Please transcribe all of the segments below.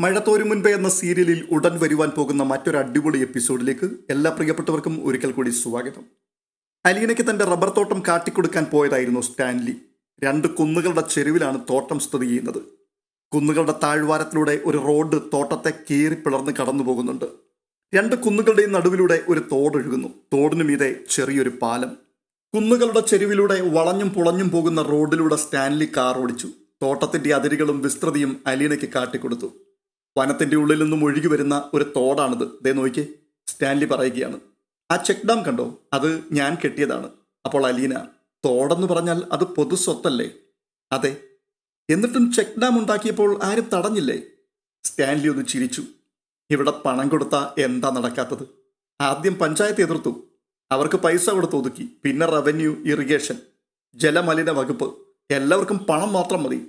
മഴ തോരും മുൻപേ എന്ന സീരിയലിൽ ഉടൻ വരുവാൻ പോകുന്ന മറ്റൊരു അടിപൊളി എപ്പിസോഡിലേക്ക് എല്ലാ പ്രിയപ്പെട്ടവർക്കും ഒരിക്കൽ കൂടി സ്വാഗതം. അലീനയ്ക്ക് തന്റെ റബ്ബർ തോട്ടം കാട്ടിക്കൊടുക്കാൻ പോയതായിരുന്നു സ്റ്റാൻലി. 2 കുന്നുകളുടെ ചെരുവിലാണ് തോട്ടം സ്ഥിതി ചെയ്യുന്നത്. കുന്നുകളുടെ താഴ്വാരത്തിലൂടെ ഒരു റോഡ് തോട്ടത്തെ കീറി പിളർന്ന് കടന്നു പോകുന്നുണ്ട്. 2 കുന്നുകളുടെയും നടുവിലൂടെ ഒരു തോടൊഴുകുന്നു. തോടിനു മീതെ ചെറിയൊരു പാലം. കുന്നുകളുടെ ചെരുവിലൂടെ വളഞ്ഞും പുളഞ്ഞും പോകുന്ന റോഡിലൂടെ സ്റ്റാൻലി കാർ ഓടിച്ചു. തോട്ടത്തിന്റെ അതിരുകളും വിസ്തൃതിയും അലീനയ്ക്ക് കാട്ടിക്കൊടുത്തു. വനത്തിന്റെ ഉള്ളിൽ നിന്നും ഒഴുകി വരുന്ന ഒരു തോടാണിത്. ദേ നോക്കിയേ, സ്റ്റാൻലി പറയുകയാണ്. ആ ചെക്ക് ഡാം കണ്ടോ, അത് ഞാൻ കെട്ടിയതാണ്. അപ്പോൾ അലീന, തോടെന്ന് പറഞ്ഞാൽ അത് പൊതു സ്വത്തല്ലേ? അതെ. എന്നിട്ടും ചെക്ക് ഡാം ഉണ്ടാക്കിയപ്പോൾ ആരും തടഞ്ഞില്ലേ? സ്റ്റാൻലി ഒന്ന് ചിരിച്ചു. ഇവിടെ പണം കൊടുത്താ എന്താ നടക്കാത്തത്? ആദ്യം പഞ്ചായത്ത് എതിർത്തു, അവർക്ക് പൈസ കൊടുത്ത് ഒതുക്കി. പിന്നെ റവന്യൂ, ഇറിഗേഷൻ, ജലമലിന വകുപ്പ്, എല്ലാവർക്കും പണം മാത്രം മതി.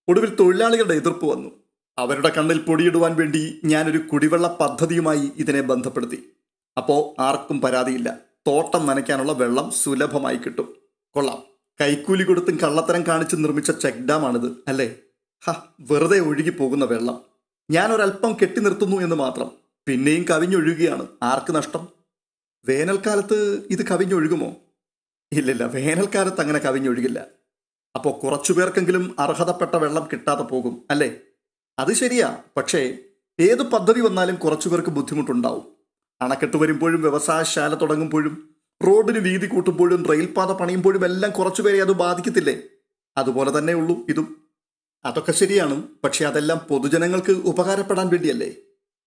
ഒടുവിൽ തൊഴിലാളികളുടെ എതിർപ്പ് വന്നു. അവരുടെ കണ്ണിൽ പൊടിയിടുവാൻ വേണ്ടി ഞാനൊരു കുടിവെള്ള പദ്ധതിയുമായി ഇതിനെ ബന്ധപ്പെടുത്തി. അപ്പോൾ ആർക്കും പരാതിയില്ല. തോട്ടം നനയ്ക്കാനുള്ള വെള്ളം സുലഭമായി കിട്ടും. കൊള്ളാം. കൈക്കൂലി കൊടുത്തും കള്ളത്തരം കാണിച്ച് നിർമ്മിച്ച ചെക്ക് ഡാമാണിത് അല്ലേ? വെറുതെ ഒഴുകി പോകുന്ന വെള്ളം. ഞാനൊരല്പം കെട്ടി നിർത്തുന്നു എന്ന് മാത്രം. പിന്നെയും കവിഞ്ഞൊഴുകുകയാണ്. ആർക്ക് നഷ്ടം? വേനൽക്കാലത്ത് ഇത് കവിഞ്ഞൊഴുകുമോ? ഇല്ലില്ല, വേനൽക്കാലത്ത് അങ്ങനെ കവിഞ്ഞൊഴുകില്ല. അപ്പോൾ കുറച്ചുപേർക്കെങ്കിലും അർഹതപ്പെട്ട വെള്ളം കിട്ടാതെ പോകും അല്ലേ? അത് ശരിയാ. പക്ഷേ ഏത് പദ്ധതി വന്നാലും കുറച്ചുപേർക്ക് ബുദ്ധിമുട്ടുണ്ടാവും. അണക്കെട്ട് വരുമ്പോഴും, വ്യവസായശാല തുടങ്ങുമ്പോഴും, റോഡിന് വീതി കൂട്ടുമ്പോഴും, റെയിൽപാത പണിയുമ്പോഴും എല്ലാം കുറച്ചുപേരെ അത് ബാധിക്കത്തില്ലേ? അതുപോലെ തന്നെ ഉള്ളൂ ഇതും. അതൊക്കെ ശരിയാണ്. പക്ഷെ അതെല്ലാം പൊതുജനങ്ങൾക്ക് ഉപകാരപ്പെടാൻ വേണ്ടിയല്ലേ?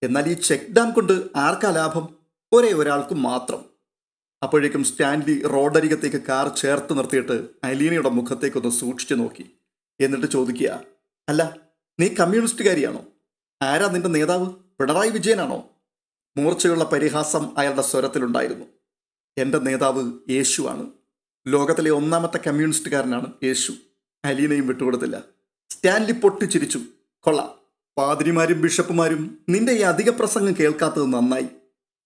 എന്നാൽ ഈ ചെക്ക് ഡാം കൊണ്ട് ആർക്കാ ലാഭം? ഒരേ ഒരാൾക്ക് മാത്രം. അപ്പോഴേക്കും സ്റ്റാൻലി റോഡരികത്തേക്ക് കാർ ചേർത്ത് നിർത്തിയിട്ട് അലീനയുടെ മുഖത്തേക്കൊന്ന് സൂക്ഷിച്ചു നോക്കി. എന്നിട്ട് ചോദിക്കുക, അല്ല, നീ കമ്മ്യൂണിസ്റ്റുകാരിയാണോ? ആരാ നിന്റെ നേതാവ്? പിണറായി വിജയനാണോ? മൂർച്ചയുള്ള പരിഹാസം അയാളുടെ സ്വരത്തിലുണ്ടായിരുന്നു. എൻ്റെ നേതാവ് യേശുവാണ്. ലോകത്തിലെ 1ാമത്തെ കമ്മ്യൂണിസ്റ്റുകാരനാണ് യേശു. അലീനയും വിട്ടുകൊടുത്തില്ല. സ്റ്റാൻലി പൊട്ടിച്ചിരിച്ചു. കൊള്ളാം, പാതിരിമാരും ബിഷപ്പുമാരും നിന്റെ ഈ അധിക പ്രസംഗം കേൾക്കാത്തത് നന്നായി.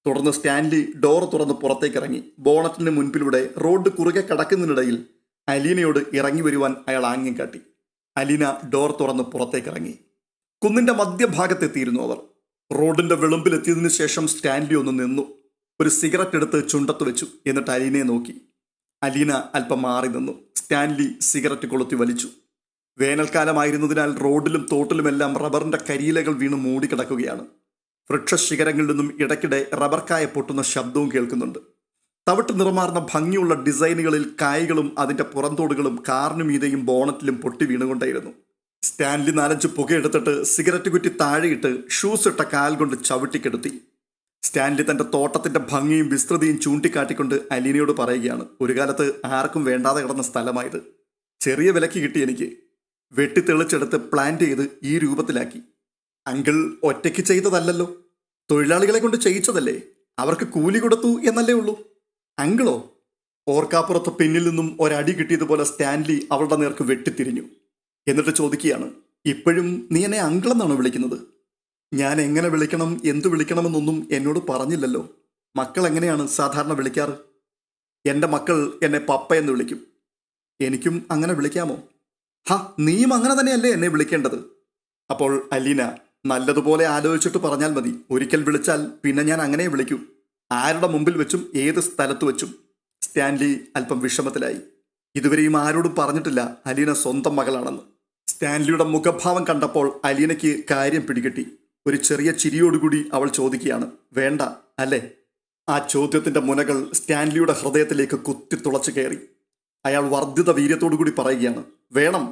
തുടർന്ന് സ്റ്റാൻലി ഡോർ തുറന്ന് പുറത്തേക്കിറങ്ങി. ബോണറ്റിന് മുൻപിലൂടെ റോഡ് കുറുകെ കടക്കുന്നതിനിടയിൽ അലീനയോട് ഇറങ്ങി വരുവാൻ അയാൾ ആംഗ്യം കാട്ടി. അലീന ഡോർ തുറന്ന് പുറത്തേക്കിറങ്ങി. കുന്നിന്റെ മധ്യഭാഗത്തെത്തിയിരുന്നു അവർ. റോഡിന്റെ വിളുമ്പിലെത്തിയതിനു ശേഷം സ്റ്റാൻലി ഒന്ന് നിന്നു. ഒരു സിഗരറ്റ് എടുത്ത് ചുണ്ടത്ത് വെച്ചു. എന്നിട്ട് അലീനയെ നോക്കി. അലീന അല്പം മാറി നിന്നു. സ്റ്റാൻലി സിഗരറ്റ് കൊളുത്തി വലിച്ചു. വേനൽക്കാലമായിരുന്നതിനാൽ റോഡിലും തോട്ടിലുമെല്ലാം റബ്ബറിന്റെ കരിയിലകൾ വീണ് മൂടിക്കിടക്കുകയാണ്. വൃക്ഷശിഖരങ്ങളിൽ നിന്നും ഇടയ്ക്കിടെ റബ്ബർ കായ പൊട്ടുന്ന ശബ്ദവും കേൾക്കുന്നുണ്ട്. തവിട്ട് നിറമാർന്ന ഭംഗിയുള്ള ഡിസൈനുകളിൽ കായകളും അതിൻ്റെ പുറന്തോടുകളും കാറിനു മീതെയും ബോണറ്റിലും പൊട്ടി വീണുകൊണ്ടേയിരുന്നു. സ്റ്റാൻലി 4-5 പുകയെടുത്തിട്ട് സിഗരറ്റ് കുറ്റി താഴെയിട്ട് ഷൂസ് ഇട്ട കാൽ കൊണ്ട് ചവിട്ടിക്കെടുത്തി. സ്റ്റാൻലി തൻ്റെ തോട്ടത്തിൻ്റെ ഭംഗിയും വിസ്തൃതിയും ചൂണ്ടിക്കാട്ടിക്കൊണ്ട് അലീനയോട് പറയുകയാണ്, ഒരു കാലത്ത് ആർക്കും വേണ്ടാതെ കിടന്ന സ്ഥലമായത്. ചെറിയ വിലയ്ക്ക് കിട്ടി എനിക്ക്. വെട്ടിത്തെളിച്ചെടുത്ത് പ്ലാന്റ് ചെയ്ത് ഈ രൂപത്തിലാക്കി. അങ്കിൾ ഒറ്റയ്ക്ക് ചെയ്തതല്ലല്ലോ, തൊഴിലാളികളെ കൊണ്ട് ചെയ്യിച്ചതല്ലേ? അവർക്ക് കൂലി കൊടുത്തു എന്നല്ലേ ഉള്ളൂ. അങ്കിളോ? ഓർക്കാപ്പുറത്ത് പിന്നിൽ നിന്നും ഒരടി കിട്ടിയതുപോലെ സ്റ്റാൻലി അവളുടെ നേർക്ക് വെട്ടിത്തിരിഞ്ഞു. എന്നിട്ട് ചോദിക്കുകയാണ്, ഇപ്പോഴും നീ എന്നെ അങ്കിളെന്നാണ് വിളിക്കുന്നത്? ഞാൻ എങ്ങനെ വിളിക്കണം, എന്തു വിളിക്കണമെന്നൊന്നും എന്നോട് പറഞ്ഞില്ലല്ലോ. മക്കൾ എങ്ങനെയാണ് സാധാരണ വിളിക്കാറ്? എൻ്റെ മക്കൾ എന്നെ പപ്പ എന്ന് വിളിക്കും. എനിക്കും അങ്ങനെ വിളിക്കാമോ? നീയും അങ്ങനെ തന്നെയല്ലേ എന്നെ വിളിക്കേണ്ടത്? അപ്പോൾ അലീന, നല്ലതുപോലെ ആലോചിച്ചിട്ട് പറഞ്ഞാൽ മതി. ഒരിക്കൽ വിളിച്ചാൽ പിന്നെ ഞാൻ അങ്ങനെ വിളിക്കൂ. ആരുടെ മുമ്പിൽ വെച്ചും ഏത് സ്ഥലത്ത് വെച്ചും. സ്റ്റാൻലി അല്പം വിഷമത്തിലായി. ഇതുവരെയും ആരോടും പറഞ്ഞിട്ടില്ല അലീന സ്വന്തം മകളാണെന്ന്. സ്റ്റാൻലിയുടെ മുഖഭാവം കണ്ടപ്പോൾ അലീനയ്ക്ക് കാര്യം പിടികിട്ടി. ഒരു ചെറിയ ചിരിയോടുകൂടി അവൾ ചോദിക്കുകയാണ്, വേണ്ട അല്ലേ? ആ ചോദ്യത്തിൻ്റെ മുനകൾ സ്റ്റാൻലിയുടെ ഹൃദയത്തിലേക്ക് കുത്തിത്തുളച്ചു കയറി. അയാൾ വർദ്ധിത വീര്യത്തോടുകൂടി പറയുകയാണ്, വേണം.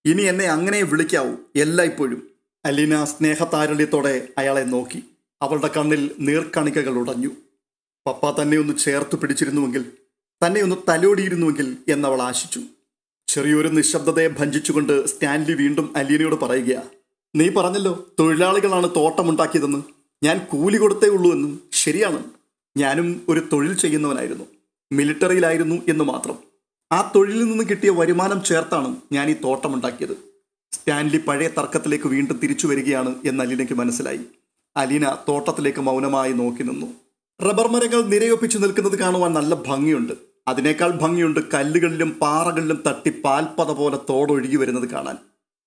ഇനി എന്നെ അങ്ങനെ വിളിക്കാവൂ, എല്ലായ്പ്പോഴും. അലീന സ്നേഹതാരല്യത്തോടെ അയാളെ നോക്കി. അവളുടെ കണ്ണിൽ നീർക്കണികകൾ ഉടഞ്ഞു. പപ്പ തന്നെ ഒന്ന് ചേർത്ത് പിടിച്ചിരുന്നുവെങ്കിൽ, തന്നെ ഒന്ന് തലോടിയിരുന്നുവെങ്കിൽ എന്നവൾ ആശിച്ചു. ചെറിയൊരു നിശബ്ദതയെ ഭഞ്ജിച്ചുകൊണ്ട് സ്റ്റാൻലി വീണ്ടും അലീനയോട് പറയുക, നീ പറഞ്ഞല്ലോ തൊഴിലാളികളാണ് തോട്ടമുണ്ടാക്കിയതെന്ന്. ഞാൻ കൂലി കൊടുത്തേ ഉള്ളൂ എന്ന്. ശരിയാണ്, ഞാനും ഒരു തൊഴിൽ ചെയ്യുന്നവനായിരുന്നു. മിലിറ്ററിയിലായിരുന്നു എന്ന് മാത്രം. ആ തൊഴിലിൽ നിന്ന് കിട്ടിയ വരുമാനം ചേർത്താണ് ഞാൻ ഈ തോട്ടമുണ്ടാക്കിയത്. സ്റ്റാൻലി പഴയ തർക്കത്തിലേക്ക് വീണ്ടും തിരിച്ചു വരികയാണ് എന്ന് അലീനയ്ക്ക് മനസ്സിലായി. അലീന തോട്ടത്തിലേക്ക് മൗനമായി നോക്കി നിന്നു. റബ്ബർ മരങ്ങൾ നിരയൊപ്പിച്ചു നിൽക്കുന്നത് കാണുവാൻ നല്ല ഭംഗിയുണ്ട്. അതിനേക്കാൾ ഭംഗിയുണ്ട് കല്ലുകളിലും പാറകളിലും തട്ടി പാൽപ്പത പോലെ തോടൊഴുകി വരുന്നത് കാണാൻ.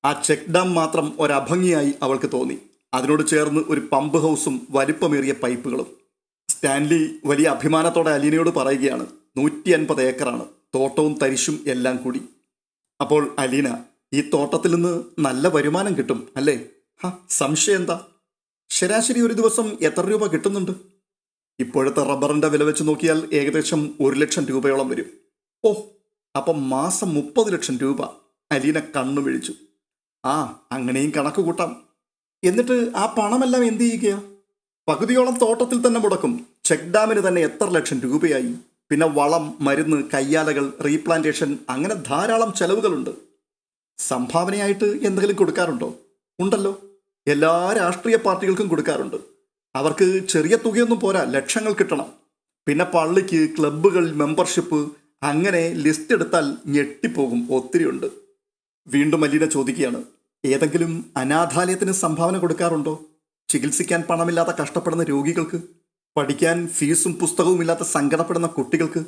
ആ ചെക്ക് ഡാം മാത്രം ഒരഭംഗിയായി അവൾക്ക് തോന്നി. അതിനോട് ചേർന്ന് ഒരു പമ്പ് ഹൗസും വലിപ്പമേറിയ പൈപ്പുകളും. സ്റ്റാൻലി വലിയ അഭിമാനത്തോടെ അലീനയോട് പറയുകയാണ്, 150 ഏക്കറാണ്, തോട്ടവും തരിശും എല്ലാം കൂടി. അപ്പോൾ അലീന, ഈ തോട്ടത്തിൽ നിന്ന് നല്ല വരുമാനം കിട്ടും അല്ലേ? സംശയം എന്താ? ശരാശരി ഒരു ദിവസം എത്ര രൂപ കിട്ടുന്നുണ്ട്? ഇപ്പോഴത്തെ റബ്ബറിന്റെ വില വെച്ച് നോക്കിയാൽ ഏകദേശം 1 ലക്ഷം രൂപയോളം വരും. ഓ, അപ്പം മാസം 30 ലക്ഷം രൂപ. അലീന കണ്ണു വിഴിച്ചു. അങ്ങനെയും കണക്ക് കൂട്ടാം. എന്നിട്ട് ആ പണമെല്ലാം എന്ത് ചെയ്യുക? പകുതിയോളം തോട്ടത്തിൽ തന്നെ മുടക്കും. ചെക്ക് ഡാമിന് തന്നെ എത്ര ലക്ഷം രൂപയായി. പിന്നെ വളം, മരുന്ന്, കയ്യാലകൾ, റീപ്ലാന്റേഷൻ, അങ്ങനെ ധാരാളം ചെലവുകളുണ്ട്. സംഭാവനയായിട്ട് എന്തെങ്കിലും കൊടുക്കാറുണ്ടോ? ഉണ്ടല്ലോ, എല്ലാ രാഷ്ട്രീയ പാർട്ടികൾക്കും കൊടുക്കാറുണ്ട്. അവർക്ക് ചെറിയ തുകയൊന്നും പോരാ, ലക്ഷങ്ങൾ കിട്ടണം. പിന്നെ പള്ളിക്ക്, ക്ലബ്ബുകൾ, മെമ്പർഷിപ്പ്, അങ്ങനെ ലിസ്റ്റ് എടുത്താൽ ഞെട്ടിപ്പോകും. ഒത്തിരിയുണ്ട്. വീണ്ടും അലീന ചോദിക്കുകയാണ്, ഏതെങ്കിലും അനാഥാലയത്തിന് സംഭാവന കൊടുക്കാറുണ്ടോ? ചികിത്സിക്കാൻ പണമില്ലാത്ത കഷ്ടപ്പെടുന്ന രോഗികൾക്ക്, പഠിക്കാൻ ഫീസും പുസ്തകവും ഇല്ലാത്ത സങ്കടപ്പെടുന്ന കുട്ടികൾക്ക്,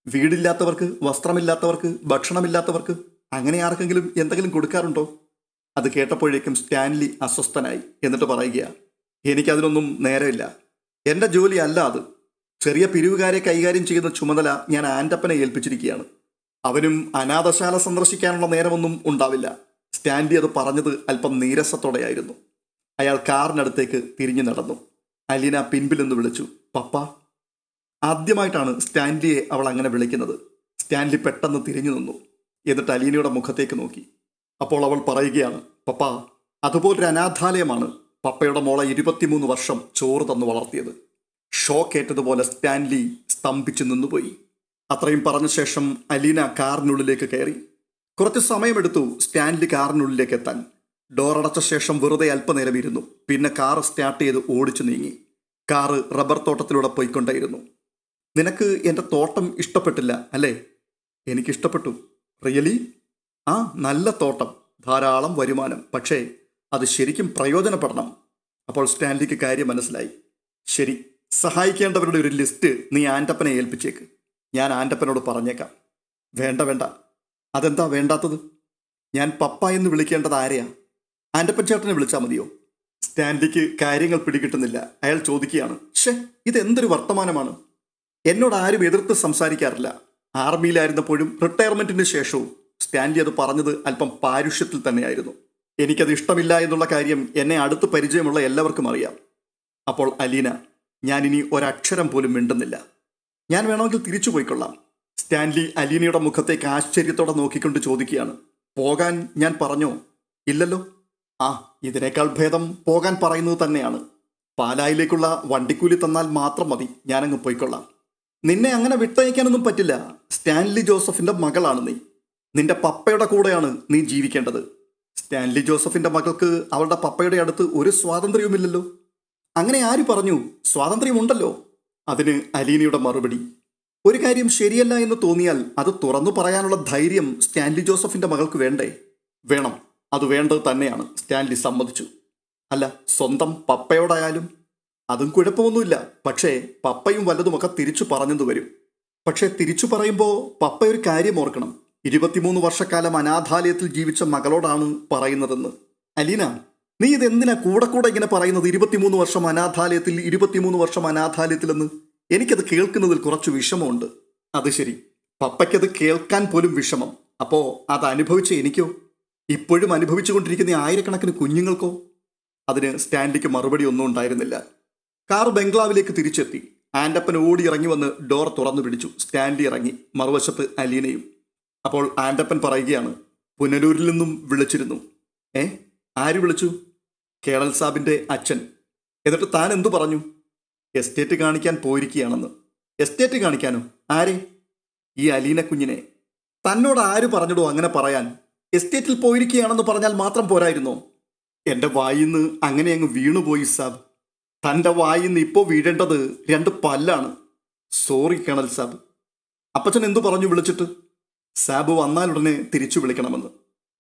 വീടില്ലാത്തവർക്ക്, വസ്ത്രമില്ലാത്തവർക്ക്, ഭക്ഷണമില്ലാത്തവർക്ക്, അങ്ങനെ ആർക്കെങ്കിലും എന്തെങ്കിലും കൊടുക്കാറുണ്ടോ? അത് കേട്ടപ്പോഴേക്കും സ്റ്റാൻലി അസ്വസ്ഥനായി. എന്നിട്ട് പറയുക, എനിക്കതിനൊന്നും നേരമില്ല. എൻ്റെ ജോലി അല്ല അത്. ചെറിയ പിരിവുകാരെ കൈകാര്യം ചെയ്യുന്ന ചുമതല ഞാൻ ആൻ്റപ്പനെ ഏൽപ്പിച്ചിരിക്കുകയാണ്. അവനും അനാഥശാല സന്ദർശിക്കാനുള്ള നേരമൊന്നും ഉണ്ടാവില്ല. സ്റ്റാൻലി അത് പറഞ്ഞത് അല്പം നീരസത്തോടെയായിരുന്നു. അയാൾ കാറിനടുത്തേക്ക് തിരിഞ്ഞു നടന്നു. അലീന പിൻപിൽ നിന്ന് വിളിച്ചു, പപ്പ. ആദ്യമായിട്ടാണ് സ്റ്റാൻലിയെ അവൾ അങ്ങനെ വിളിക്കുന്നത്. സ്റ്റാൻലി പെട്ടെന്ന് തിരിഞ്ഞു നിന്നു. എന്നിട്ട് അലീനയുടെ മുഖത്തേക്ക് നോക്കി. അപ്പോൾ അവൾ പറയുകയാണ്, പപ്പ, അതുപോലൊരു അനാഥാലയമാണ് പപ്പയുടെ മോളെ 23 വർഷം ചോറ് തന്നു വളർത്തിയത്. ഷോക്കേറ്റതുപോലെ സ്റ്റാൻലി സ്തംഭിച്ചു നിന്നുപോയി. അത്രയും പറഞ്ഞ ശേഷം അലീന കാറിനുള്ളിലേക്ക് കയറി. കുറച്ച് സമയമെടുത്തു സ്റ്റാൻലി കാറിനുള്ളിലേക്ക് എത്താൻ. ഡോറടച്ച ശേഷം വെറുതെ അല്പനേരം ഇരുന്നു. പിന്നെ കാറ് സ്റ്റാർട്ട് ചെയ്ത് ഓടിച്ചു നീങ്ങി. കാറ് റബ്ബർ തോട്ടത്തിലൂടെ പോയിക്കൊണ്ടേയിരുന്നു. നിനക്ക് എൻ്റെ തോട്ടം ഇഷ്ടപ്പെട്ടില്ല അല്ലേ? എനിക്കിഷ്ടപ്പെട്ടു. റിയലി? നല്ല തോട്ടം, ധാരാളം വരുമാനം. പക്ഷേ അത് ശരിക്കും പ്രയോജനപ്പെടണം. അപ്പോൾ സ്റ്റാൻലിക്ക് കാര്യം മനസ്സിലായി. ശരി, സഹായിക്കേണ്ടവരുടെ ഒരു ലിസ്റ്റ് നീ ആൻ്റപ്പനെ ഏൽപ്പിച്ചേക്ക്. ഞാൻ ആൻ്റപ്പനോട് പറഞ്ഞേക്കാം. വേണ്ട. അതെന്താ വേണ്ടാത്തത്? ഞാൻ പപ്പ എന്ന് വിളിക്കേണ്ടത് ആരെയാ? ആൻ്റപ്പൻ ചേട്ടനെ വിളിച്ചാൽ മതിയോ? സ്റ്റാൻലിക്ക് കാര്യങ്ങൾ പിടികിട്ടുന്നില്ല. അയാൾ ചോദിക്കുകയാണ്, ഇതെന്തൊരു വർത്തമാനമാണ്? എന്നോട് ആരും എതിർത്ത് സംസാരിക്കാറില്ല. ആർമിയിലായിരുന്നപ്പോഴും റിട്ടയർമെൻറ്റിന് ശേഷവും സ്റ്റാൻലി അത് പറഞ്ഞത് അല്പം പാരുഷ്യത്തിൽ തന്നെയായിരുന്നു. എനിക്കത് ഇഷ്ടമില്ല എന്നുള്ള കാര്യം എന്നെ അടുത്ത് പരിചയമുള്ള എല്ലാവർക്കും അറിയാം. അപ്പോൾ അലീന, ഞാനിനി ഒരക്ഷരം പോലും മിണ്ടുന്നില്ല. ഞാൻ വേണമെങ്കിൽ തിരിച്ചു പോയിക്കൊള്ളാം. സ്റ്റാൻലി അലീനയുടെ മുഖത്തേക്ക് ആശ്ചര്യത്തോടെ നോക്കിക്കൊണ്ട് ചോദിക്കുകയാണ്, പോകാൻ ഞാൻ പറഞ്ഞോ? ഇല്ലല്ലോ. ഇതിനേക്കാൾ ഭേദം പോകാൻ പറയുന്നത് തന്നെയാണ്. പാലായിലേക്കുള്ള വണ്ടിക്കൂലി തന്നാൽ മാത്രം മതി, ഞാനങ്ങ് പോയിക്കൊള്ളാം. നിന്നെ അങ്ങനെ വിട്ടയക്കാനൊന്നും പറ്റില്ല. സ്റ്റാൻലി ജോസഫിന്റെ മകളാണ് നീ. നിന്റെ പപ്പയുടെ കൂടെയാണ് നീ ജീവിക്കേണ്ടത്. സ്റ്റാൻലി ജോസഫിന്റെ മകൾക്ക് അവളുടെ പപ്പയുടെ അടുത്ത് ഒരു സ്വാതന്ത്ര്യവുമില്ലല്ലോ. അങ്ങനെ ആര് പറഞ്ഞു? സ്വാതന്ത്ര്യമുണ്ടല്ലോ. അതിന് അലീനയുടെ മറുപടി, ഒരു കാര്യം ശരിയല്ല എന്ന് തോന്നിയാൽ അത് തുറന്നു പറയാനുള്ള ധൈര്യം സ്റ്റാൻലി ജോസഫിന്റെ മകൾക്ക് വേണ്ടേ? വേണം, അത് വേണ്ടത് തന്നെയാണ്. സ്റ്റാൻലി സമ്മതിച്ചു. അല്ല, സ്വന്തം പപ്പയോടായാലും അതും കുഴപ്പമൊന്നുമില്ല. പക്ഷേ പപ്പയും വല്ലതുമൊക്കെ തിരിച്ചു പറഞ്ഞെന്ന് വരും. പക്ഷേ തിരിച്ചു പറയുമ്പോൾ പപ്പ ഒരു കാര്യം ഓർക്കണം, 23 വർഷക്കാലം അനാഥാലയത്തിൽ ജീവിച്ച മകളോടാണ് പറയുന്നതെന്ന്. അലീന, നീ ഇതെന്തിനാ കൂടെ ഇങ്ങനെ പറയുന്നത്? 23 വർഷം അനാഥാലയത്തിൽ, 23 വർഷം അനാഥാലയത്തിലെന്ന്. എനിക്കത് കേൾക്കുന്നതിൽ കുറച്ച് വിഷമമുണ്ട്. അത് ശരി, പപ്പയ്ക്കത് കേൾക്കാൻ പോലും വിഷമം. അപ്പോൾ അത് അനുഭവിച്ച എനിക്കോ? ഇപ്പോഴും അനുഭവിച്ചുകൊണ്ടിരിക്കുന്ന ആയിരക്കണക്കിന് കുഞ്ഞുങ്ങൾക്കോ? അതിന് സ്റ്റാൻലിക്ക് മറുപടി ഒന്നും ഉണ്ടായിരുന്നില്ല. കാർ ബംഗ്ലാവിലേക്ക് തിരിച്ചെത്തി. ആൻ്റപ്പൻ ഓടി ഇറങ്ങി വന്ന് ഡോർ തുറന്നു പിടിച്ചു. സ്റ്റാൻലി ഇറങ്ങി, മറുവശത്ത് അലീനയും. അപ്പോൾ ആൻ്റപ്പൻ പറയുകയാണ്, പുനലൂരിൽ നിന്നും വിളിച്ചിരുന്നു. ആര് വിളിച്ചു? കേണൽ സാബിൻ്റെ അച്ഛൻ. എന്നിട്ട് താൻ എന്തു പറഞ്ഞു? എസ്റ്റേറ്റ് കാണിക്കാൻ പോയിരിക്കുകയാണെന്ന്. എസ്റ്റേറ്റ് കാണിക്കാനോ? ആരെ? ഈ അലീന കുഞ്ഞിനെ. തന്നോട് ആര് പറഞ്ഞടോ അങ്ങനെ പറയാൻ? എസ്റ്റേറ്റിൽ പോയിരിക്കുകയാണെന്ന് പറഞ്ഞാൽ മാത്രം പോരായിരുന്നോ? എൻ്റെ വായിന്ന് അങ്ങനെ അങ്ങ് വീണുപോയി സാബ്. തൻ്റെ വായിന്ന് ഇപ്പോൾ വീഴേണ്ടത് 2 പല്ലാണ്. സോറി കേണൽ സാബ്. അപ്പച്ചൻ എന്തു പറഞ്ഞു വിളിച്ചിട്ട്? സാബ് വന്നാലുടനെ തിരിച്ചു വിളിക്കണമെന്ന്.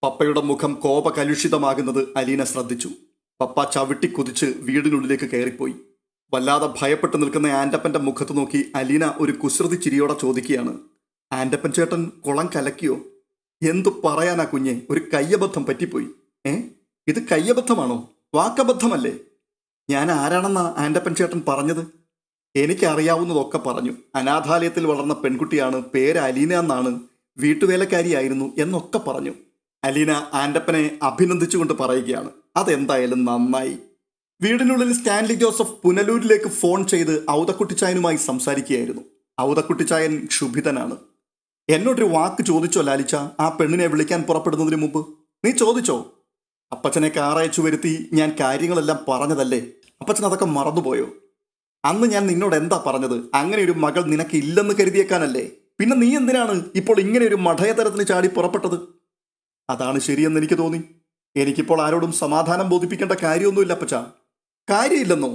പപ്പയുടെ മുഖം കോപകലുഷിതമാകുന്നത് അലീന ശ്രദ്ധിച്ചു. പപ്പ ചവിട്ടി കുതിച്ച് വീടിനുള്ളിലേക്ക് കയറിപ്പോയി. വല്ലാതെ ഭയപ്പെട്ട് നിൽക്കുന്ന ആൻ്റപ്പൻ്റെ മുഖത്ത് നോക്കി അലീന ഒരു കുസൃതി ചിരിയോടെ ചോദിക്കുകയാണ്, ആൻ്റപ്പൻ ചേട്ടൻ കുളം കലക്കിയോ? എന്തു പറയാനാ കുഞ്ഞെ, ഒരു കയ്യബദ്ധം പറ്റിപ്പോയി. ഇത് കയ്യബദ്ധമാണോ? വാക്കബദ്ധമല്ലേ? ഞാൻ ആരാണെന്നാ ആൻ്റപ്പൻ ചേട്ടൻ പറഞ്ഞത്? എനിക്കറിയാവുന്നതൊക്കെ പറഞ്ഞു. അനാഥാലയത്തിൽ വളർന്ന പെൺകുട്ടിയാണ്, പേര് അലീന എന്നാണ്, വീട്ടുവേലക്കാരിയായിരുന്നു എന്നൊക്കെ പറഞ്ഞു. അലീന ആൻ്റപ്പനെ അഭിനന്ദിച്ചുകൊണ്ട് പറയുകയാണ്. അതെന്തായാലും നന്നായി. വീടിനുള്ളിൽ സ്റ്റാൻലി ജോസഫ് പുനലൂരിലേക്ക് ഫോൺ ചെയ്ത് ഔതക്കുട്ടിച്ചായനുമായി സംസാരിക്കുകയായിരുന്നു. ഔതക്കുട്ടിച്ചായൻ ക്ഷുഭിതനാണ്. എന്നോടൊരു വാക്ക് ചോദിച്ചോ ലാലിച്ച, ആ പെണ്ണിനെ വിളിക്കാൻ പുറപ്പെടുന്നതിന് മുമ്പ്? നീ ചോദിച്ചോ? അപ്പച്ചനെ കാറയച്ചു വരുത്തി ഞാൻ കാര്യങ്ങളെല്ലാം പറഞ്ഞതല്ലേ? അപ്പച്ചൻ അതൊക്കെ മറന്നുപോയോ? അന്ന് ഞാൻ നിന്നോട് എന്താ പറഞ്ഞത്? അങ്ങനെ ഒരു മകൾ നിനക്ക് ഇല്ലെന്ന് കരുതിയേക്കാനല്ലേ? പിന്നെ നീ എന്തിനാണ് ഇപ്പോൾ ഇങ്ങനെ ഒരു മഠയതരത്തിന് ചാടി പുറപ്പെട്ടത്? അതാണ് ശരിയെന്ന് എനിക്ക് തോന്നി. എനിക്കിപ്പോൾ ആരോടും സമാധാനം ബോധിപ്പിക്കേണ്ട കാര്യമൊന്നുമില്ല അപ്പച്ച. കാര്യമില്ലെന്നോ?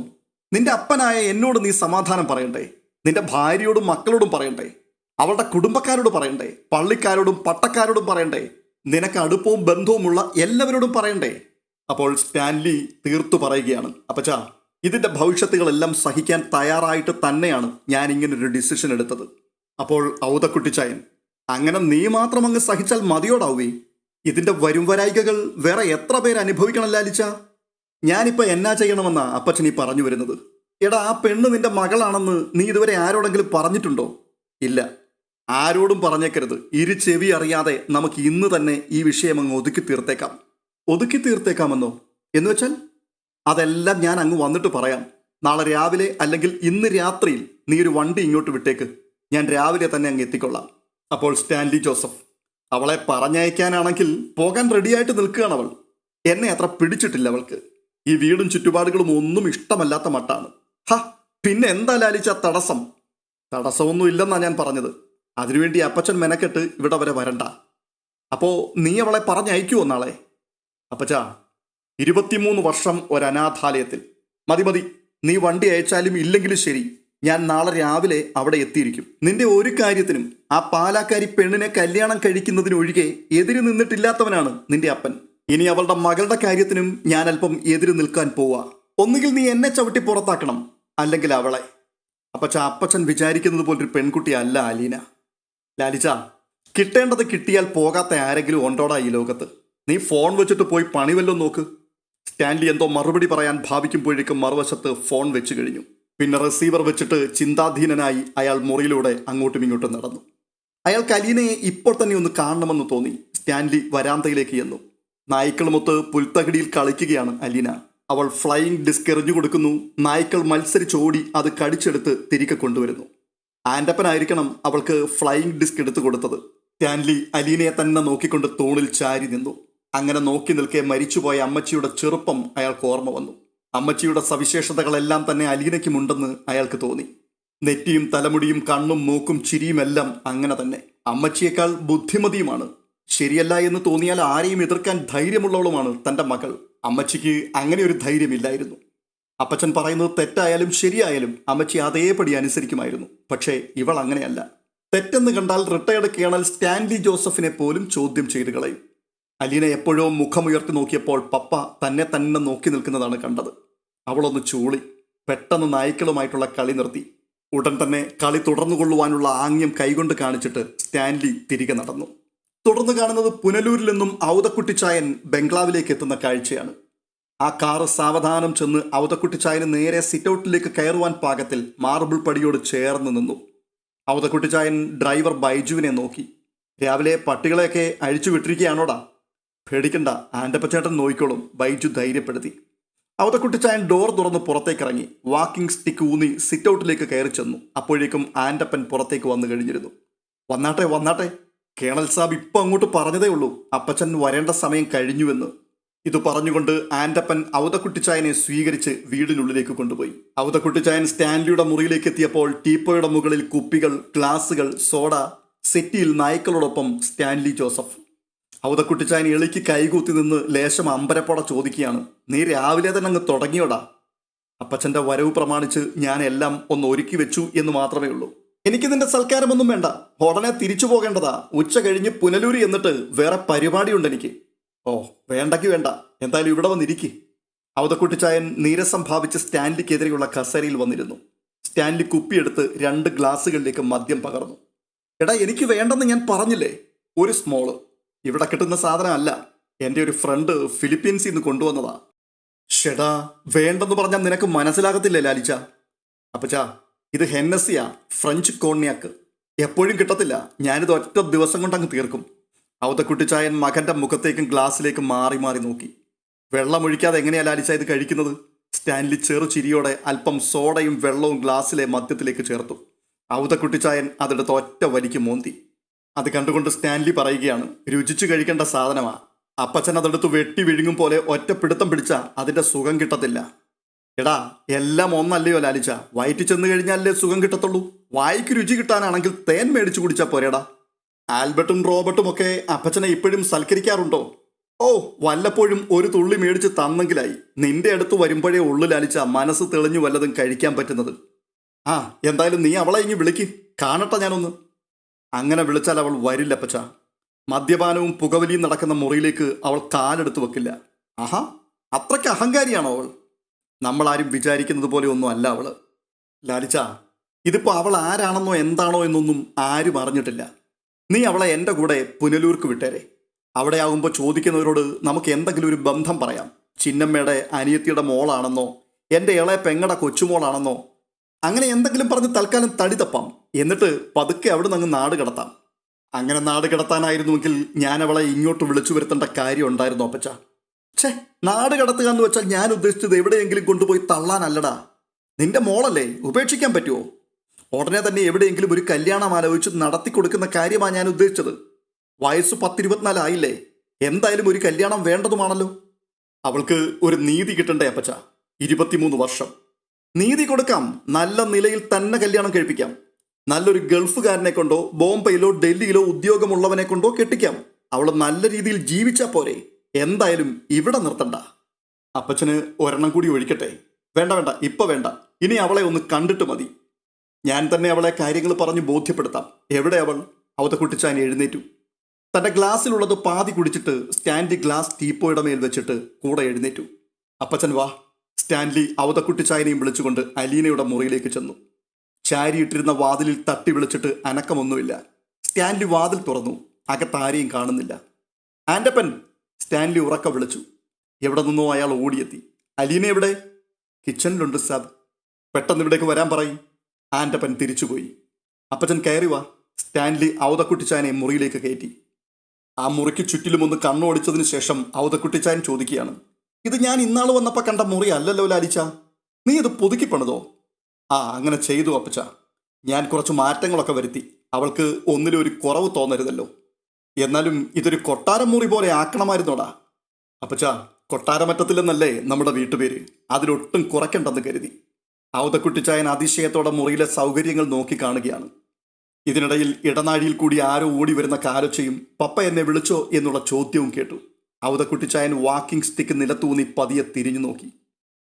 നിന്റെ അപ്പനായ എന്നോട് നീ സമാധാനം പറയണ്ടേ? നിന്റെ ഭാര്യയോടും മക്കളോടും പറയണ്ടേ? അവളുടെ കുടുംബക്കാരോട് പറയണ്ടേ? പള്ളിക്കാരോടും പട്ടക്കാരോടും പറയണ്ടേ? നിനക്ക് അടുപ്പവും ബന്ധവുമുള്ള എല്ലാവരോടും പറയണ്ടേ? അപ്പോൾ സ്റ്റാൻലി തീർത്തു പറയുകയാണ്. അപ്പച്ച, ഇതിന്റെ ഭവിഷ്യത്തുകളെല്ലാം സഹിക്കാൻ തയ്യാറായിട്ട് തന്നെയാണ് ഞാൻ ഇങ്ങനൊരു ഡിസിഷൻ എടുത്തത്. അപ്പോൾ ഔതക്കുട്ടിച്ചായൻ, അങ്ങനെ നീ മാത്രം അങ്ങ് സഹിച്ചാൽ മതിയോടാവേ? ഇതിന്റെ വരുംവരായികകൾ വേറെ എത്ര പേര് അനുഭവിക്കണം ലാലിച്ച? ഞാനിപ്പോ എന്നാ ചെയ്യണമെന്നാ അപ്പച്ചൻ ഈ പറഞ്ഞു വരുന്നത്? എടാ, ആ പെണ്ണ് നിന്റെ മകളാണെന്ന് നീ ഇതുവരെ ആരോടെങ്കിലും പറഞ്ഞിട്ടുണ്ടോ? ഇല്ല, ആരോടും പറഞ്ഞേക്കരുത്. ഇരു ചെവി അറിയാതെ നമുക്ക് ഇന്ന് തന്നെ ഈ വിഷയം അങ്ങ് ഒതുക്കി തീർത്തേക്കാം. ഒതുക്കി തീർത്തേക്കാമെന്നോ? എന്ന് വെച്ചാൽ? അതെല്ലാം ഞാൻ അങ്ങ് വന്നിട്ട് പറയാം. നാളെ രാവിലെ അല്ലെങ്കിൽ ഇന്ന് രാത്രിയിൽ നീ ഒരു വണ്ടി ഇങ്ങോട്ട് വിട്ടേക്ക്. ഞാൻ രാവിലെ തന്നെ അങ്ങ് എത്തിക്കൊള്ളാം. അപ്പോൾ സ്റ്റാൻലി ജോസഫ്, അവളെ പറഞ്ഞയക്കാനാണെങ്കിൽ പോകാൻ റെഡിയായിട്ട് നിൽക്കുകയാണ് അവൾ. എന്നെ അത്ര പിടിച്ചിട്ടില്ല അവൾക്ക്. ഈ വീടും ചുറ്റുപാടുകളും ഒന്നും ഇഷ്ടമല്ലാത്ത മട്ടാണ്. ഹ, പിന്നെ എന്താ ലാലിച്ച തടസ്സം? തടസ്സമൊന്നും ഇല്ലെന്നാ ഞാൻ പറഞ്ഞത്. അതിനുവേണ്ടി അപ്പച്ചൻ മെനക്കെട്ട് ഇവിടെ വരെ വരണ്ട. അപ്പോ നീ അവളെ പറഞ്ഞയക്കുമോ നാളെ? അപ്പച്ചാ, 23 വർഷം ഒരനാഥാലയത്തിൽ. മതി മതി, നീ വണ്ടി അയച്ചാലും ഇല്ലെങ്കിലും ശരി, ഞാൻ നാളെ രാവിലെ അവിടെ എത്തിയിരിക്കും. നിന്റെ ഒരു കാര്യത്തിനും ആ പാലാക്കാരി പെണ്ണിനെ കല്യാണം കഴിക്കുന്നതിനൊഴികെ എതിര് നിന്നിട്ടില്ലാത്തവനാണ് നിന്റെ അപ്പൻ. ഇനി അവളുടെ മകളുടെ കാര്യത്തിനും ഞാൻ അല്പം എതിര് നിൽക്കാൻ പോവാ. ഒന്നുകിൽ നീ എന്നെ ചവിട്ടി പുറത്താക്കണം, അല്ലെങ്കിൽ അവളെ. അപ്പച്ചൻ വിചാരിക്കുന്നത് പോലൊരു പെൺകുട്ടി അല്ല അലീന. ലാലിച്ച, കിട്ടേണ്ടത് കിട്ടിയാൽ പോകാത്ത ആരെങ്കിലും ഉണ്ടോടാ ഈ ലോകത്ത്? നീ ഫോൺ വെച്ചിട്ട് പോയി പണി വല്ലതും നോക്ക്. സ്റ്റാൻലി എന്തോ മറുപടി പറയാൻ ഭാവിക്കുമ്പോഴേക്കും മറുവശത്ത് ഫോൺ വെച്ച് കഴിഞ്ഞു. പിന്നെ റിസീവർ വെച്ചിട്ട് ചിന്താധീനനായി അയാൾ മുറിയിലൂടെ അങ്ങോട്ടും ഇങ്ങോട്ടും നടന്നു. അയാൾക്ക് അലീനയെ ഇപ്പോൾ തന്നെ ഒന്ന് കാണണമെന്ന് തോന്നി. സ്റ്റാൻലി വരാന്തയിലേക്ക് ചെന്നു. നായ്ക്കളുമൊത്ത് പുൽത്തകിടിയിൽ കളിക്കുകയാണ് അലീന. അവൾ ഫ്ലൈയിങ് ഡിസ്ക് എറിഞ്ഞു കൊടുക്കുന്നു. നായ്ക്കൾ മത്സരിച്ചോടി അത് കടിച്ചെടുത്ത് തിരികെ കൊണ്ടുവരുന്നു. ആൻ്റപ്പനായിരിക്കണം അവൾക്ക് ഫ്ലൈയിങ് ഡിസ്ക് എടുത്തു കൊടുത്തത്. സ്റ്റാൻലി അലീനയെ തന്നെ നോക്കിക്കൊണ്ട് തൂണിൽ ചാരി നിന്നു. അങ്ങനെ നോക്കി നിൽക്കെ മരിച്ചുപോയ അമ്മച്ചിയുടെ ചെറുപ്പം അയാൾക്ക് ഓർമ്മ വന്നു. അമ്മച്ചിയുടെ സവിശേഷതകളെല്ലാം തന്നെ അലീനയ്ക്കുമുണ്ടെന്ന് അയാൾക്ക് തോന്നി. നെറ്റിയും തലമുടിയും കണ്ണും മൂക്കും ചിരിയുമെല്ലാം അങ്ങനെ തന്നെ. അമ്മച്ചിയേക്കാൾ ബുദ്ധിമതിയുമാണ്. ശരിയല്ല എന്ന് തോന്നിയാൽ ആരെയും എതിർക്കാൻ ധൈര്യമുള്ളവളുമാണ് തൻ്റെ മകൾ. അമ്മച്ചിക്ക് അങ്ങനെ ഒരു ധൈര്യമില്ലായിരുന്നു. അപ്പച്ചൻ പറയുന്നത് തെറ്റായാലും ശരിയായാലും അമ്മച്ചി അതേപടി അനുസരിക്കുമായിരുന്നു. പക്ഷേ ഇവൾ അങ്ങനെയല്ല. തെറ്റെന്ന് കണ്ടാൽ റിട്ടയർഡ് കേണൽ സ്റ്റാൻലി ജോസഫിനെ പോലും ചോദ്യം ചെയ്ത് കളയും. അലീന എപ്പോഴോ മുഖമുയർത്തി നോക്കിയപ്പോൾ പപ്പ തന്നെ നോക്കി നിൽക്കുന്നതാണ് കണ്ടത്. അവളൊന്ന് ചൂളി. പെട്ടെന്ന് നായ്ക്കളുമായിട്ടുള്ള കളി നിർത്തി. ഉടൻ തന്നെ കളി തുടർന്നുകൊള്ളുവാനുള്ള ആംഗ്യം കൈകൊണ്ട് കാണിച്ചിട്ട് സ്റ്റാൻലി തിരികെ നടന്നു. തുടർന്ന് കാണുന്നത് പുനലൂരിൽ നിന്നും ഔതക്കുട്ടിച്ചായൻ ബംഗ്ലാവിലേക്ക് എത്തുന്ന കാഴ്ചയാണ്. ആ കാറ് സാവധാനം ചെന്ന് ഔതക്കുട്ടിച്ചായന് നേരെ സിറ്റൗട്ടിലേക്ക് കയറുവാൻ പാകത്തിൽ മാർബിൾ പടിയോട് ചേർന്ന് നിന്നു. ഔതക്കുട്ടിച്ചായൻ ഡ്രൈവർ ബൈജുവിനെ നോക്കി. രാവിലെ പട്ടികളെയൊക്കെ അഴിച്ചു വിട്ടിരിക്കുകയാണോടാ? പേടിക്കണ്ട, ആൻ്റപ്പച്ചേട്ടൻ നോയിക്കോളും, ബൈജു ധൈര്യപ്പെടുത്തി. ഔതക്കുട്ടിച്ചായൻ ഡോർ തുറന്ന് പുറത്തേക്കിറങ്ങി. വാക്കിംഗ് സ്റ്റിക്ക് ഊന്നി സിറ്റൗട്ടിലേക്ക് കയറി ചെന്നു. അപ്പോഴേക്കും ആൻ്റപ്പൻ പുറത്തേക്ക് വന്നു കഴിഞ്ഞിരുന്നു. വന്നാട്ടെ, കേണൽ സാബ് ഇപ്പം അങ്ങോട്ട് പറഞ്ഞതേ ഉള്ളൂ, അപ്പച്ചൻ വരേണ്ട സമയം കഴിഞ്ഞുവെന്ന്. ഇത് പറഞ്ഞുകൊണ്ട് ആൻ്റപ്പൻ ഔതക്കുട്ടിച്ചായനെ സ്വീകരിച്ച് വീടിനുള്ളിലേക്ക് കൊണ്ടുപോയി. ഔതക്കുട്ടിച്ചായൻ സ്റ്റാൻലിയുടെ മുറിയിലേക്ക് എത്തിയപ്പോൾ ടീപ്പോയുടെ മുകളിൽ കുപ്പികൾ, ഗ്ലാസുകൾ, സോഡ, സെറ്റിയിൽ നായ്ക്കളോടൊപ്പം സ്റ്റാൻലി ജോസഫ്. ഔതക്കുട്ടിച്ചായൻ എളിക്ക് കൈകൂത്തി നിന്ന് ലേശം അമ്പരപ്പോടെ ചോദിക്കുകയാണ്, നീ രാവിലെ തന്നെ അങ്ങ് തുടങ്ങിയോടാ? അപ്പച്ചൻ്റെ വരവ് പ്രമാണിച്ച് ഞാൻ എല്ലാം ഒന്ന് ഒരുക്കി വെച്ചു എന്ന് മാത്രമേ ഉള്ളൂ. എനിക്ക് നിന്റെ സൽക്കാരമൊന്നും വേണ്ട, ഉടനെ തിരിച്ചു പോകേണ്ടതാ. ഉച്ച കഴിഞ്ഞ് പുനലൂരി എന്നിട്ട് വേറെ പരിപാടിയുണ്ട് എനിക്ക്. ഓ, വേണ്ടെങ്കിൽ വേണ്ട, എന്തായാലും ഇവിടെ വന്നിരിക്കെ. ഔതക്കുട്ടിച്ചായൻ നീരസം ഭാവിച്ച് സ്റ്റാൻലിക്കെതിരെയുള്ള കസേരയിൽ വന്നിരുന്നു. സ്റ്റാൻലി കുപ്പിയെടുത്ത് 2 ഗ്ലാസുകളിലേക്ക് മദ്യം പകർന്നു. എടാ, എനിക്ക് വേണ്ടെന്ന് ഞാൻ പറഞ്ഞില്ലേ? ഒരു സ്മോള്. ഇവിടെ കിട്ടുന്ന സാധനം അല്ല, എൻ്റെ ഒരു ഫ്രണ്ട് ഫിലിപ്പീൻസിൽ നിന്ന് കൊണ്ടുവന്നതാ. ഷെടാ, വേണ്ടെന്ന് പറഞ്ഞാൽ നിനക്ക് മനസ്സിലാകത്തില്ലേ ലാലിച്ച. അപ്പച്ചാ, ഇത് ഹെന്നസിയാ, ഫ്രഞ്ച് കോണ്യാക്ക്. എപ്പോഴും കിട്ടത്തില്ല. ഞാനിത് ഒറ്റ ദിവസം കൊണ്ട് അങ്ങ് തീർക്കും. അവതക്കുട്ടിച്ചായൻ മകന്റെ മുഖത്തേക്കും ഗ്ലാസ്സിലേക്കും മാറി മാറി നോക്കി. വെള്ളമൊഴിക്കാതെ എങ്ങനെയാ ലാലിച്ച ഇത് കഴിക്കുന്നത്? സ്റ്റാൻലി ചെറു ചിരിയോടെ അല്പം സോഡയും വെള്ളവും ഗ്ലാസ്സിലെ മധ്യത്തിലേക്ക് ചേർത്തു. അവതക്കുട്ടിച്ചായൻ അതെടുത്ത് ഒറ്റ വലിക്ക് മോന്തി. അത് കണ്ടുകൊണ്ട് സ്റ്റാൻലി പറയുകയാണ്, രുചിച്ചു കഴിക്കേണ്ട സാധനമാ. അപ്പച്ചൻ അതെടുത്ത് വെട്ടി വിഴുങ്ങും പോലെ ഒറ്റ പിടുത്തം പിടിച്ചാ അതിന്റെ സുഖം കിട്ടത്തില്ല. എടാ, എല്ലാം ഒന്നല്ലയോ ലാലിച്ച. വയറ്റിൽ ചെന്ന് കഴിഞ്ഞാലേ സുഖം കിട്ടത്തുള്ളൂ. വായിക്ക് രുചി കിട്ടാനാണെങ്കിൽ തേൻ മേടിച്ചു കുടിച്ചാ പോരേടാ. ആൽബർട്ടും റോബർട്ടും ഒക്കെ അപ്പച്ചനെ ഇപ്പോഴും സൽക്കരിക്കാറുണ്ടോ? ഓ, വല്ലപ്പോഴും ഒരു തുള്ളി മേടിച്ച് തന്നെങ്കിലായി. നിന്റെ അടുത്ത് വരുമ്പോഴേ ഉള്ളു ലാലിച്ച മനസ്സ് തെളിഞ്ഞു വല്ലതും കഴിക്കാൻ പറ്റുന്നത്. ആ, എന്തായാലും നീ അവളെ ഇങ്ങ് വിളിക്ക്, കാണട്ടെ ഞാനൊന്ന്. അങ്ങനെ വിളിച്ചാൽ അവൾ വരില്ല അപ്പച്ച. മദ്യപാനവും പുകവലിയും നടക്കുന്ന മുറിയിലേക്ക് അവൾ കാലെടുത്ത് വെക്കില്ല. ആഹാ, അത്രയ്ക്ക് അഹങ്കാരിയാണോ അവൾ? നമ്മളാരും വിചാരിക്കുന്നത് പോലെ ഒന്നും അല്ല അവള്. ലാലിച്ച, ഇതിപ്പോ അവൾ ആരാണെന്നോ എന്താണോ എന്നൊന്നും ആരും അറിഞ്ഞിട്ടില്ല. നീ അവളെ എൻ്റെ കൂടെ പുനലൂർക്ക് വിട്ടേരെ. അവിടെ ആകുമ്പോൾ ചോദിക്കുന്നവരോട് നമുക്ക് എന്തെങ്കിലും ഒരു ബന്ധം പറയാം. ചിന്നമ്മയുടെ അനിയത്തിയുടെ മോളാണെന്നോ എൻ്റെ ഇളയ പെങ്ങടെ കൊച്ചുമോളാണെന്നോ അങ്ങനെ എന്തെങ്കിലും പറഞ്ഞ് തൽക്കാലം തടി തപ്പാം. എന്നിട്ട് പതുക്കെ അവിടെ നിന്ന് അങ്ങ് നാട് കടത്താം. അങ്ങനെ നാട് കടത്താനായിരുന്നുവെങ്കിൽ ഞാൻ അവളെ ഇങ്ങോട്ട് വിളിച്ചു വരുത്തേണ്ട കാര്യം ഉണ്ടായിരുന്നു അപ്പച്ച. ഛേ, നാട് കടത്തുക എന്ന് വെച്ചാൽ ഞാൻ ഉദ്ദേശിച്ചത് എവിടെയെങ്കിലും കൊണ്ടുപോയി തള്ളാനല്ലടാ. നിന്റെ മോളല്ലേ, ഉപേക്ഷിക്കാൻ പറ്റുമോ? ഉടനെ തന്നെ എവിടെയെങ്കിലും ഒരു കല്യാണം ആലോചിച്ച് നടത്തി കൊടുക്കുന്ന കാര്യമാണ് ഞാൻ ഉദ്ദേശിച്ചത്. വയസ്സ് 10-24 ആയില്ലേ, എന്തായാലും ഒരു കല്യാണം വേണ്ടതുമാണല്ലോ. അവൾക്ക് ഒരു നീതി കിട്ടണ്ടേ അപ്പച്ച? 23 വർഷം. നീതി കൊടുക്കാം, നല്ല നിലയിൽ തന്നെ കല്യാണം കഴിപ്പിക്കാം. നല്ലൊരു ഗൾഫുകാരനെ കൊണ്ടോ ബോംബെയിലോ ഡൽഹിയിലോ ഉദ്യോഗമുള്ളവനെ കൊണ്ടോ കെട്ടിക്കാം. അവൾ നല്ല രീതിയിൽ ജീവിച്ചാൽ പോരെ. എന്തായാലും ഇവിടെ നിർത്തണ്ട. അപ്പച്ചന് ഒരെണ്ണം കൂടി ഒഴിക്കട്ടെ? വേണ്ട വേണ്ട, ഇപ്പൊ വേണ്ട. ഇനി അവളെ ഒന്ന് കണ്ടിട്ട് മതി. ഞാൻ തന്നെ അവളെ കാര്യങ്ങൾ പറഞ്ഞ് ബോധ്യപ്പെടുത്താം. എവിടെ അവൾ? അവതക്കുട്ടിച്ചാൻ എഴുന്നേറ്റു. തന്റെ ഗ്ലാസ്സിലുള്ളത് പാതി കുടിച്ചിട്ട് സ്റ്റാൻലി ഗ്ലാസ് ടീപ്പോയുടെ മേൽ വെച്ചിട്ട് കൂടെ എഴുന്നേറ്റു. അപ്പച്ചൻ വാ. സ്റ്റാൻലി അവതക്കുട്ടിച്ചായനെയും വിളിച്ചുകൊണ്ട് അലീനയുടെ മുറിയിലേക്ക് ചെന്നു. ചാരിയിട്ടിരുന്ന വാതിലിൽ തട്ടി വിളിച്ചിട്ട് അനക്കമൊന്നുമില്ല. സ്റ്റാൻലി വാതിൽ തുറന്നു. അകത്താരെയും കാണുന്നില്ല. ആൻഡപ്പൻ! സ്റ്റാൻലി ഉറക്ക വിളിച്ചു. എവിടെ നിന്നോ അയാൾ ഓടിയെത്തി. അലീന എവിടെ? കിച്ചണിലുണ്ട് സാബ്. പെട്ടെന്ന് ഇവിടേക്ക് വരാൻ പറയും. ആൻഡപ്പൻ തിരിച്ചുപോയി. അപ്പച്ചൻ കയറി വാ. സ്റ്റാൻലി ഔതക്കുട്ടിച്ചായനെ മുറിയിലേക്ക് കയറ്റി. ആ മുറിക്ക് ചുറ്റിലും ഒന്ന് കണ്ണോടിച്ചതിന് ശേഷം ഔതക്കുട്ടിച്ചായൻ ചോദിക്കുകയാണ്, ഇത് ഞാൻ ഇന്നാൾ വന്നപ്പോൾ കണ്ട മുറി അല്ലല്ലോ ലാലിച്ച. നീ ഇത് പുതുക്കി പണിതോ? ആ, അങ്ങനെ ചെയ്തു അപ്പച്ച. ഞാൻ കുറച്ച് മാറ്റങ്ങളൊക്കെ വരുത്തി. അവൾക്ക് ഒന്നിലും ഒരു കുറവ് തോന്നരുതല്ലോ. എന്നാലും ഇതൊരു കൊട്ടാരം മുറി പോലെ ആക്കണമായിരുന്നോടാ. അപ്പച്ച, കൊട്ടാരമറ്റത്തില്ലെന്നല്ലേ നമ്മുടെ വീട്ടുപേര്. അതിലൊട്ടും കുറയ്ക്കണ്ടെന്ന് കരുതി. ഔതക്കുട്ടിച്ചായൻ അതിശയത്തോടെ മുറിയിലെ സൗകര്യങ്ങൾ നോക്കി കാണുകയാണ്. ഇതിനിടയിൽ ഇടനാഴിയിൽ കൂടി ആരോ ഓടി വരുന്ന കാലൊച്ചയും പപ്പ എന്നെ വിളിച്ചോ എന്നുള്ള ചോദ്യവും കേട്ടു. ഔതക്കുട്ടിച്ചായൻ വാക്കിംഗ് സ്റ്റിക്ക് നിലത്തൂന്നി പതിയെ തിരിഞ്ഞു നോക്കി.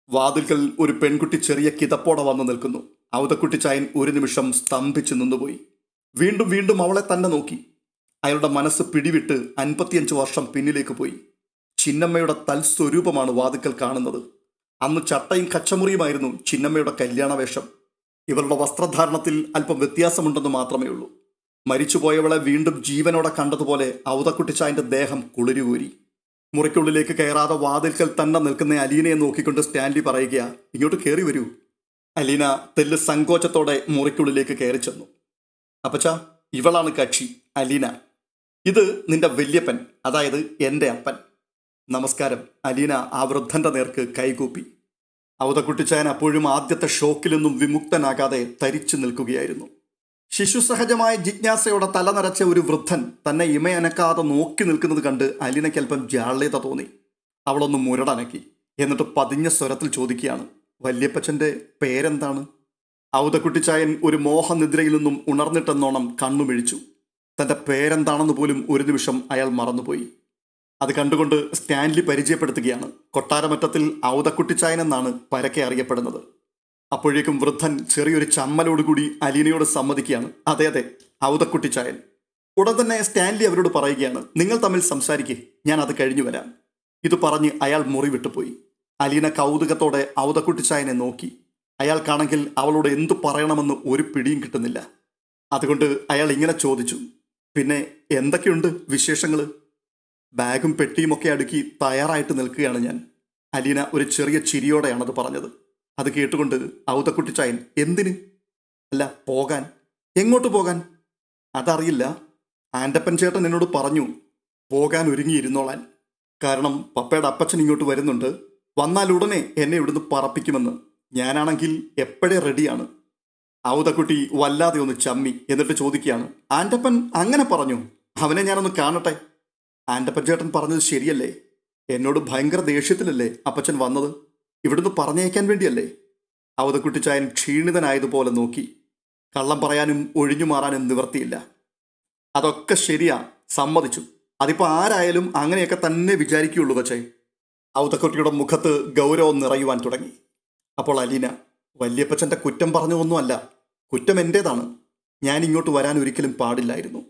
വാതിൽക്കൽ ഒരു പെൺകുട്ടി ചെറിയ കിതപ്പോടെ വന്നു നിൽക്കുന്നു. ഔതക്കുട്ടിച്ചായൻ ഒരു നിമിഷം സ്തംഭിച്ചു നിന്നുപോയി. വീണ്ടും വീണ്ടും അവളെ തന്നെ നോക്കി. അയാളുടെ മനസ്സ് പിടിവിട്ട് 55 വർഷം പിന്നിലേക്ക് പോയി. ചിന്നമ്മയുടെ തൽസ്വരൂപമാണ് വാതിൽക്കൽ കാണുന്നത്. അന്ന് ചട്ടയും കച്ചമുറിയുമായിരുന്നു ചിന്നമ്മയുടെ കല്യാണ വേഷം. ഇവരുടെ വസ്ത്രധാരണത്തിൽ അല്പം വ്യത്യാസമുണ്ടെന്ന് മാത്രമേ ഉള്ളൂ. മരിച്ചുപോയവളെ വീണ്ടും ജീവനോടെ കണ്ടതുപോലെ ഔതക്കുട്ടിച്ചായന്റെ ദേഹം കുളിരുകൂരി. മുറിക്കുള്ളിലേക്ക് കയറാതെ വാതിൽക്കൽ തന്നെ നിൽക്കുന്ന അലീനയെ നോക്കിക്കൊണ്ട് സ്റ്റാൻലി പറയുക, ഇങ്ങോട്ട് കയറി വരൂ. അലീന തെല്ല് സങ്കോചത്തോടെ മുറിക്കുള്ളിലേക്ക് കയറി ചെന്നു. അപ്പച്ച, ഇവളാണ് കക്ഷി, അലീന. ഇത് നിന്റെ വല്യപ്പൻ, അതായത് എൻ്റെ അപ്പൻ. നമസ്കാരം. അലീന ആ വൃദ്ധന്റെ നേർക്ക് കൈകൂപ്പി. ഔതക്കുട്ടിച്ചായൻ അപ്പോഴും ആദ്യത്തെ ഷോക്കിൽ നിന്നും വിമുക്തനാകാതെ തരിച്ചു നിൽക്കുകയായിരുന്നു. ശിശുസഹജമായ ജിജ്ഞാസയോടെ തലനരച്ച ഒരു വൃദ്ധൻ തന്നെ ഇമയനക്കാതെ നോക്കി നിൽക്കുന്നത് കണ്ട് അലീനയ്ക്ക് അല്പം ജാള്യത തോന്നി. അവളൊന്ന് മുരടനക്കി. എന്നിട്ട് പതിഞ്ഞ സ്വരത്തിൽ ചോദിക്കുകയാണ്, വല്യപ്പച്ചൻ്റെ പേരെന്താണ്? ഔതക്കുട്ടിച്ചായൻ ഒരു മോഹനിദ്രയിൽ നിന്നും ഉണർന്നിട്ടെന്നോണം കണ്ണുമിഴിച്ചു. തൻ്റെ പേരെന്താണെന്ന് പോലും ഒരു നിമിഷം അയാൾ മറന്നുപോയി. അത് കണ്ടുകൊണ്ട് സ്റ്റാൻലി പരിചയപ്പെടുത്തുകയാണ്, കൊട്ടാരമറ്റത്തിൽ ഔതക്കുട്ടിച്ചായൻ എന്നാണ് പരക്കെ അറിയപ്പെടുന്നത്. അപ്പോഴേക്കും വൃദ്ധൻ ചെറിയൊരു ചമ്മലോടുകൂടി അലീനയോട് സമ്മതിക്കുകയാണ്, അതെ അതെ, ഔതക്കുട്ടിച്ചായൻ. ഉടൻ തന്നെ സ്റ്റാൻലി അവരോട് പറയുകയാണ്, നിങ്ങൾ തമ്മിൽ സംസാരിക്കേ, ഞാൻ അത് കഴിഞ്ഞു വരാം. ഇത് പറഞ്ഞ് അയാൾ മുറി വിട്ടുപോയി. അലീന കൗതുകത്തോടെ ഔതക്കുട്ടിച്ചായനെ നോക്കി. അയാൾക്കാണെങ്കിൽ അവളോട് എന്തു പറയണമെന്ന് ഒരു പിടിയും കിട്ടുന്നില്ല. അതുകൊണ്ട് അയാൾ ഇങ്ങനെ ചോദിച്ചു, പിന്നെ എന്തൊക്കെയുണ്ട് വിശേഷങ്ങൾ? ബാഗും പെട്ടിയുമൊക്കെ അടുക്കി തയ്യാറായിട്ട് നിൽക്കുകയാണ് ഞാൻ. അലീന ഒരു ചെറിയ ചിരിയോടെയാണത് പറഞ്ഞത്. അത് കേട്ടുകൊണ്ട് ഔതക്കുട്ടിച്ചായൻ എന്തിന്? അല്ല, പോകാൻ. എങ്ങോട്ട് പോകാൻ? അതറിയില്ല. ആൻ്റപ്പൻ ചേട്ടൻ എന്നോട് പറഞ്ഞു പോകാൻ ഒരുങ്ങിയിരുന്നോളാൻ. കാരണം പപ്പയുടെ അപ്പച്ചൻ ഇങ്ങോട്ട് വരുന്നുണ്ട്. വന്നാൽ ഉടനെ എന്നെ ഇവിടുന്ന് പറപ്പിക്കുമെന്ന്. ഞാനാണെങ്കിൽ എപ്പോഴേ റെഡിയാണ്. ഔതക്കുട്ടി വല്ലാതെ ഒന്ന് ചമ്മി. എന്നിട്ട് ചോദിക്കുകയാണ്, ആൻ്റപ്പൻ അങ്ങനെ പറഞ്ഞു? അവനെ ഞാനൊന്ന് കാണട്ടെ. ആൻ്റപ്പൻ ചേട്ടൻ പറഞ്ഞത് ശരിയല്ലേ? എന്നോട് ഭയങ്കര ദേഷ്യത്തിലല്ലേ അപ്പച്ചൻ വന്നത്? ഇവിടുന്ന് പറഞ്ഞയക്കാൻ വേണ്ടിയല്ലേ? ഔതക്കുട്ടിച്ചായൻ ക്ഷീണിതനായതുപോലെ നോക്കി. കള്ളം പറയാനും ഒഴിഞ്ഞു മാറാനും നിവർത്തിയില്ല. അതൊക്കെ ശരിയാ, സമ്മതിച്ചു. അതിപ്പോൾ ആരായാലും അങ്ങനെയൊക്കെ തന്നെ വിചാരിക്കുകയുള്ളൂ പക്ഷേ. ഔതക്കുട്ടിയുടെ മുഖത്ത് ഗൗരവം നിറയുവാൻ തുടങ്ങി. അപ്പോൾ അലീന, വല്യപ്പച്ചൻ്റെ കുറ്റം പറഞ്ഞതൊന്നുമല്ല, കുറ്റം എൻ്റേതാണ്. ഞാൻ ഇങ്ങോട്ട് വരാൻ ഒരിക്കലും പാടില്ലായിരുന്നു.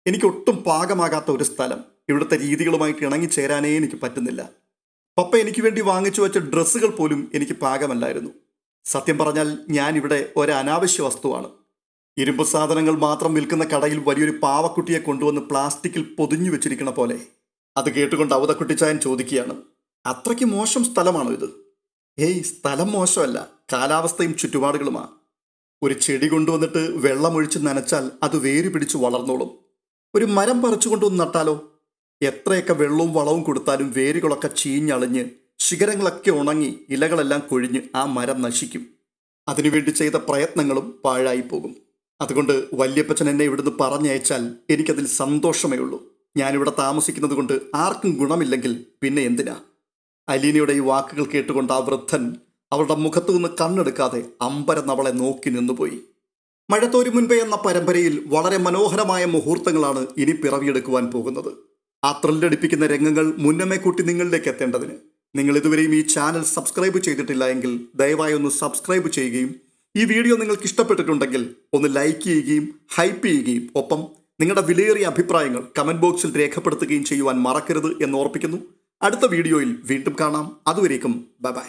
എനിക്കൊട്ടും പാകമാകാത്ത ഒരു സ്ഥലം. ഇവിടുത്തെ രീതികളുമായിട്ട് ഇണങ്ങിച്ചേരാനേ എനിക്ക് പറ്റുന്നില്ല. പപ്പ എനിക്ക് വേണ്ടി വാങ്ങിച്ചു വെച്ച ഡ്രസ്സുകൾ പോലും എനിക്ക് പാകമല്ലായിരുന്നു. സത്യം പറഞ്ഞാൽ ഞാനിവിടെ ഒരു അനാവശ്യ വസ്തുവാണ്. ഇരുമ്പ് സാധനങ്ങൾ മാത്രം വിൽക്കുന്ന കടയിൽ വലിയൊരു പാവക്കുട്ടിയെ കൊണ്ടുവന്ന് പ്ലാസ്റ്റിക്കിൽ പൊതിഞ്ഞു വെച്ചിരിക്കണ പോലെ. അത് കേട്ടുകൊണ്ട് ഔതക്കുട്ടിച്ചായൻ ചോദിക്കുകയാണ്, അത്രയ്ക്ക് മോശം സ്ഥലമാണോ ഇത്? ഏയ്, സ്ഥലം മോശമല്ല, കാലാവസ്ഥയും ചുറ്റുപാടുകളുമാ. ഒരു ചെടി കൊണ്ടുവന്നിട്ട് വെള്ളമൊഴിച്ച് നനച്ചാൽ അത് വേര് പിടിച്ച് വളർന്നോളും. ഒരു മരം പറിച്ചു കൊണ്ടുവന്ന് നട്ടാലോ? എത്രയൊക്കെ വെള്ളവും വളവും കൊടുത്താലും വേരുകളൊക്കെ ചീഞ്ഞളിഞ്ഞ് ശിഖരങ്ങളൊക്കെ ഉണങ്ങി ഇലകളെല്ലാം കൊഴിഞ്ഞ് ആ മരം നശിക്കും. അതിനുവേണ്ടി ചെയ്ത പ്രയത്നങ്ങളും പാഴായി പോകും. അതുകൊണ്ട് വല്യപ്പച്ചൻ എന്നെ ഇവിടുന്ന് പറഞ്ഞയച്ചാൽ എനിക്കതിൽ സന്തോഷമേ ഉള്ളൂ. ഞാനിവിടെ താമസിക്കുന്നത് കൊണ്ട് ആർക്കും ഗുണമില്ലെങ്കിൽ പിന്നെ എന്തിനാ? അലീനയുടെ ഈ വാക്കുകൾ കേട്ടുകൊണ്ട് ആ വൃദ്ധൻ അവളുടെ മുഖത്തു നിന്ന് കണ്ണെടുക്കാതെ അമ്പരന്നവളെ നോക്കി നിന്നുപോയി. മഴത്തോരു മുൻപേ എന്ന പരമ്പരയിൽ വളരെ മനോഹരമായ മുഹൂർത്തങ്ങളാണ് ഇനി പിറവിയെടുക്കുവാൻ പോകുന്നത്. ആ ത്രില്ലടിപ്പിക്കുന്ന രംഗങ്ങൾ മുന്നമേ കൂട്ടി നിങ്ങളിലേക്ക് എത്തേണ്ടതിന് നിങ്ങൾ ഇതുവരെയും ഈ ചാനൽ സബ്സ്ക്രൈബ് ചെയ്തിട്ടില്ല എങ്കിൽ ദയവായി ഒന്ന് സബ്സ്ക്രൈബ് ചെയ്യുകയും ഈ വീഡിയോ നിങ്ങൾക്ക് ഇഷ്ടപ്പെട്ടിട്ടുണ്ടെങ്കിൽ ഒന്ന് ലൈക്ക് ചെയ്യുകയും ഹൈപ്പ് ചെയ്യുകയും ഒപ്പം നിങ്ങളുടെ വിലയേറിയ അഭിപ്രായങ്ങൾ കമൻറ്റ് ബോക്സിൽ രേഖപ്പെടുത്തുകയും ചെയ്യുവാൻ മറക്കരുത് എന്ന് ഓർപ്പിക്കുന്നു. അടുത്ത വീഡിയോയിൽ വീണ്ടും കാണാം. അതുവരേക്കും ബൈ ബൈ.